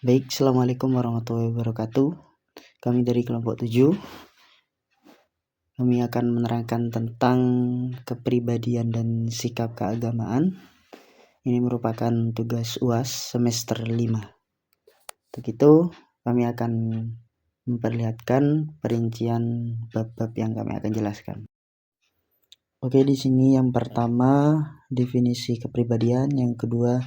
Baik, Assalamualaikum warahmatullahi wabarakatuh. Kami dari kelompok 7. Kami akan menerangkan tentang kepribadian dan sikap keagamaan. Ini merupakan tugas UAS semester 5. Untuk itu, kami akan memperlihatkan perincian bab-bab yang kami akan jelaskan. Oke, di sini yang pertama definisi kepribadian, yang kedua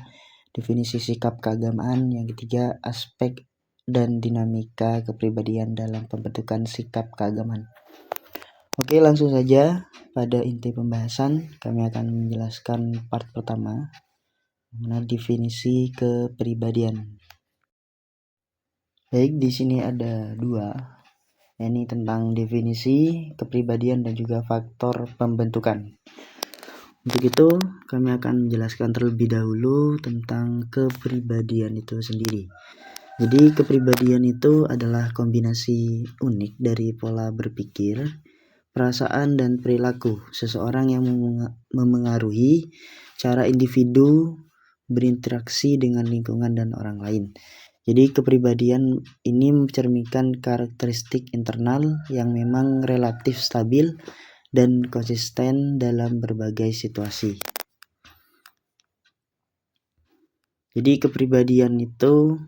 definisi sikap keagamaan, yang ketiga aspek dan dinamika kepribadian dalam pembentukan sikap keagamaan. Oke, langsung saja pada inti pembahasan. Kami akan menjelaskan part pertama, mana definisi kepribadian. Baik, di sini ada dua, ini tentang definisi kepribadian dan juga faktor pembentukan. Untuk itu, kami akan menjelaskan terlebih dahulu tentang kepribadian itu sendiri. Jadi, kepribadian itu adalah kombinasi unik dari pola berpikir, perasaan, dan perilaku seseorang yang memengaruhi cara individu berinteraksi dengan lingkungan dan orang lain. Jadi, kepribadian ini mencerminkan karakteristik internal yang memang relatif stabil dan konsisten dalam berbagai situasi. Jadi kepribadian itu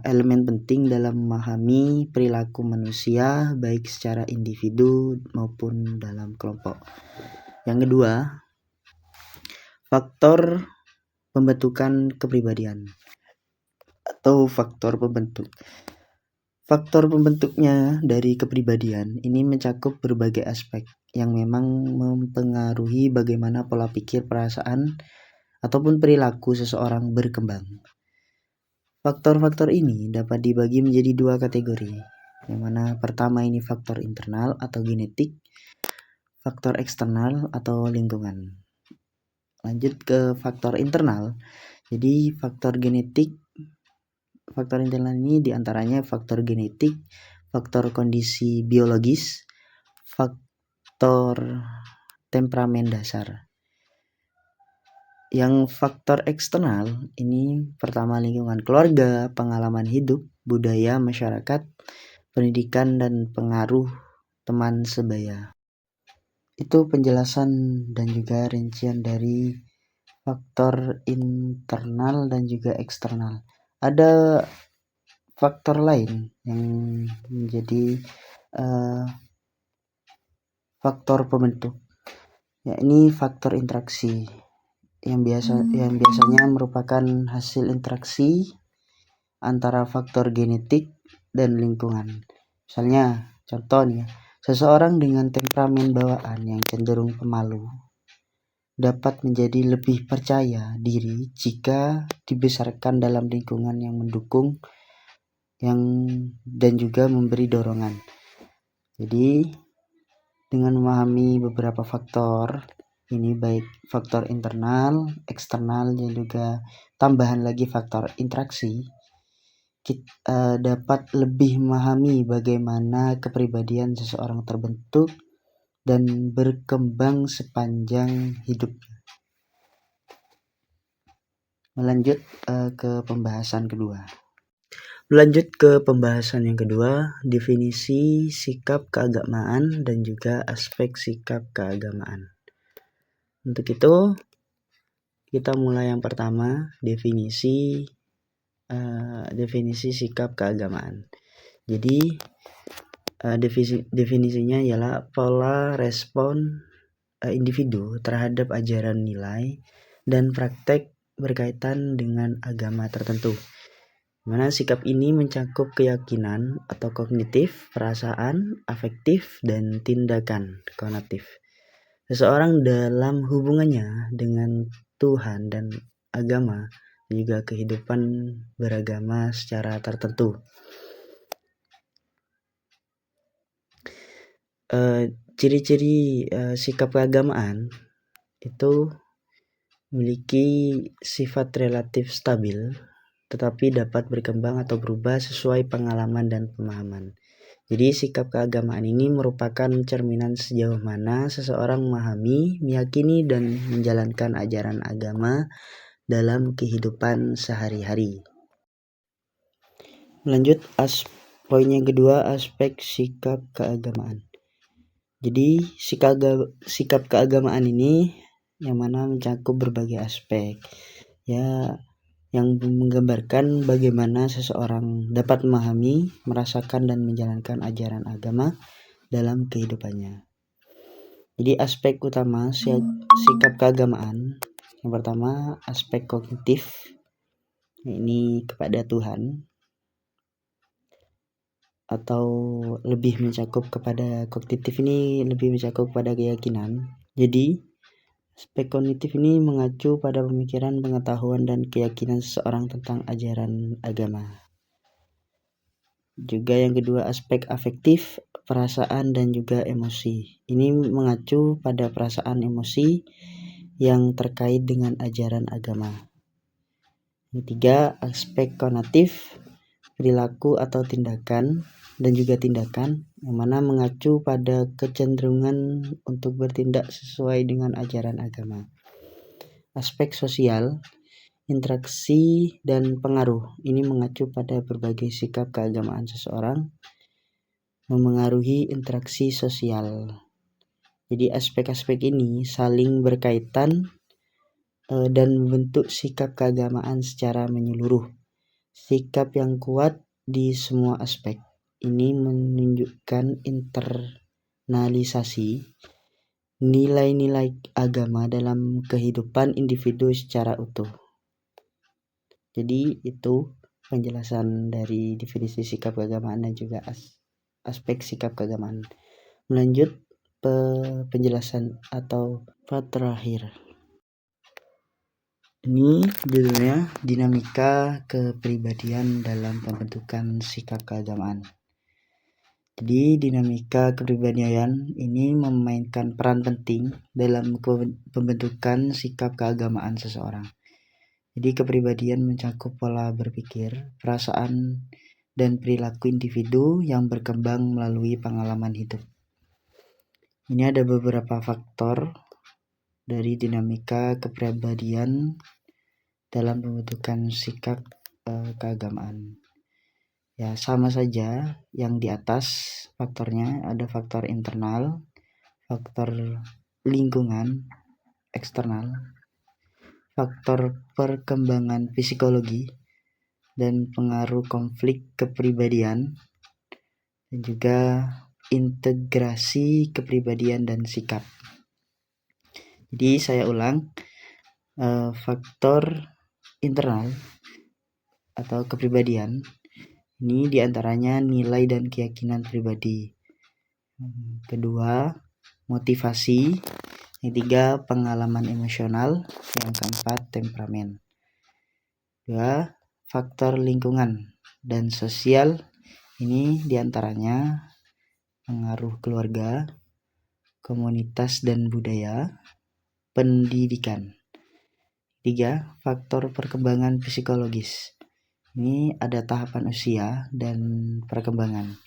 elemen penting dalam memahami perilaku manusia baik secara individu maupun dalam kelompok. Yang kedua, faktor pembentukan kepribadian atau faktor pembentuk. Faktor pembentuknya dari kepribadian ini mencakup berbagai aspek yang memang mempengaruhi bagaimana pola pikir, perasaan, ataupun perilaku seseorang berkembang. Faktor-faktor ini dapat dibagi menjadi dua kategori, yang mana pertama ini faktor internal atau genetik, faktor eksternal atau lingkungan. Lanjut ke faktor internal. Jadi faktor internal ini diantaranya faktor genetik, faktor kondisi biologis, faktor temperamen dasar. Yang faktor eksternal ini pertama lingkungan keluarga, pengalaman hidup, budaya masyarakat, pendidikan, dan pengaruh teman sebaya. Itu penjelasan dan juga rincian dari faktor internal dan juga eksternal. Ada faktor lain yang menjadi faktor pembentuk, yakni faktor interaksi yang biasanya merupakan hasil interaksi antara faktor genetik dan lingkungan. Misalnya, contohnya, seseorang dengan temperamen bawaan yang cenderung pemalu dapat menjadi lebih percaya diri jika dibesarkan dalam lingkungan yang mendukung dan juga memberi dorongan. Jadi, dengan memahami beberapa faktor ini, baik faktor internal, eksternal, dan juga tambahan lagi faktor interaksi, kita dapat lebih memahami bagaimana kepribadian seseorang terbentuk dan berkembang sepanjang hidupnya. Melanjut ke pembahasan kedua. Melanjut ke pembahasan yang kedua, definisi sikap keagamaan dan juga aspek sikap keagamaan. Untuk itu, kita mulai yang pertama, definisi sikap keagamaan. Jadi, definisinya ialah pola respon individu terhadap ajaran nilai dan praktek berkaitan dengan agama tertentu. Mana sikap ini mencakup keyakinan atau kognitif, perasaan, afektif, dan tindakan konatif seseorang dalam hubungannya dengan Tuhan dan agama, juga kehidupan beragama secara tertentu. Ciri-ciri sikap keagamaan itu memiliki sifat relatif stabil, tetapi dapat berkembang atau berubah sesuai pengalaman dan pemahaman. Jadi sikap keagamaan ini merupakan cerminan sejauh mana seseorang memahami, meyakini, dan menjalankan ajaran agama dalam kehidupan sehari-hari. Lanjut poin yang kedua, aspek sikap keagamaan. Jadi sikap keagamaan ini yang mana mencakup berbagai aspek ya, yang menggambarkan bagaimana seseorang dapat memahami, merasakan dan menjalankan ajaran agama dalam kehidupannya. Jadi aspek utama sikap keagamaan, yang pertama aspek kognitif, ini kepada Tuhan, atau lebih mencakup kepada kognitif ini lebih mencakup pada keyakinan. Jadi aspek kognitif ini mengacu pada pemikiran, pengetahuan dan keyakinan seseorang tentang ajaran agama. Juga yang kedua aspek afektif, perasaan dan juga emosi. Ini mengacu pada perasaan emosi yang terkait dengan ajaran agama. Yang ketiga aspek konatif, perilaku atau tindakan dan juga tindakan yang mana mengacu pada kecenderungan untuk bertindak sesuai dengan ajaran agama. Aspek sosial, interaksi dan pengaruh, ini mengacu pada berbagai sikap keagamaan seseorang memengaruhi interaksi sosial. Jadi aspek-aspek ini saling berkaitan dan membentuk sikap keagamaan secara menyeluruh. Sikap yang kuat di semua aspek ini menunjukkan internalisasi nilai-nilai agama dalam kehidupan individu secara utuh. Jadi itu penjelasan dari definisi sikap keagamaan dan juga aspek sikap keagamaan. Melanjut penjelasan atau part terakhir. Ini judulnya dinamika kepribadian dalam pembentukan sikap keagamaan. Jadi dinamika kepribadian ini memainkan peran penting dalam pembentukan sikap keagamaan seseorang. Jadi kepribadian mencakup pola berpikir, perasaan, dan perilaku individu yang berkembang melalui pengalaman hidup. Ini ada beberapa faktor dari dinamika kepribadian dalam pembentukan sikap keagamaan. Ya, sama saja yang di atas faktornya, ada faktor internal, faktor lingkungan, eksternal, faktor perkembangan psikologi, dan pengaruh konflik kepribadian, dan juga integrasi kepribadian dan sikap. Jadi saya ulang, faktor internal atau kepribadian ini diantaranya nilai dan keyakinan pribadi. Kedua, motivasi. Yang ketiga, pengalaman emosional. Yang keempat, temperamen. Dua, faktor lingkungan dan sosial. Ini diantaranya pengaruh keluarga, komunitas dan budaya, pendidikan. Tiga, faktor perkembangan psikologis. Ini ada tahapan usia dan perkembangan.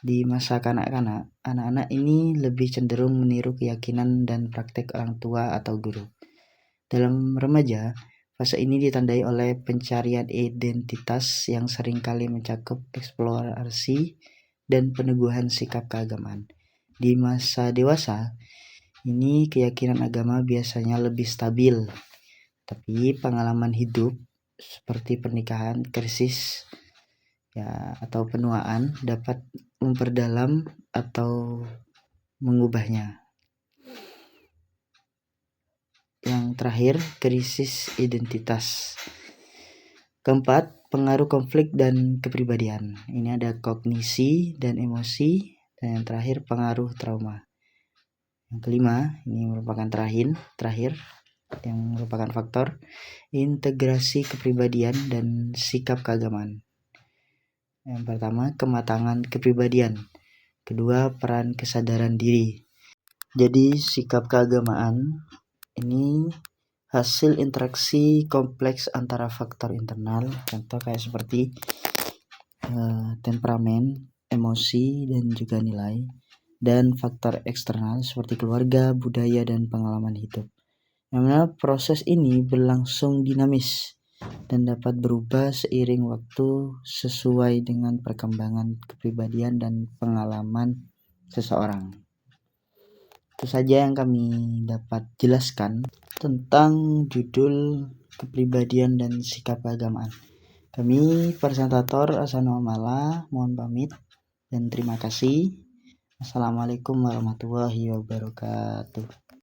Di masa kanak-kanak, anak-anak ini lebih cenderung meniru keyakinan dan praktek orang tua atau guru. Dalam remaja, fase ini ditandai oleh pencarian identitas yang seringkali mencakup eksplorasi dan peneguhan sikap keagamaan. Di masa dewasa, ini keyakinan agama biasanya lebih stabil, tapi pengalaman hidup seperti pernikahan, krisis, ya, atau penuaan dapat memperdalam atau mengubahnya. Yang terakhir, krisis identitas. Keempat, pengaruh konflik dan kepribadian. Ini ada kognisi dan emosi, dan yang terakhir pengaruh trauma. Yang kelima, ini merupakan terakhir yang merupakan faktor integrasi kepribadian dan sikap keagamaan. Yang pertama, kematangan kepribadian. Kedua, peran kesadaran diri. Jadi sikap keagamaan ini hasil interaksi kompleks antara faktor internal, contoh kayak seperti temperamen, emosi dan juga nilai, dan faktor eksternal seperti keluarga, budaya dan pengalaman hidup. Yang mana proses ini berlangsung dinamis dan dapat berubah seiring waktu sesuai dengan perkembangan kepribadian dan pengalaman seseorang. Itu saja yang kami dapat jelaskan tentang judul kepribadian dan sikap keagamaan. Kami presentator Asano Amala mohon pamit dan terima kasih. Assalamualaikum warahmatullahi wabarakatuh.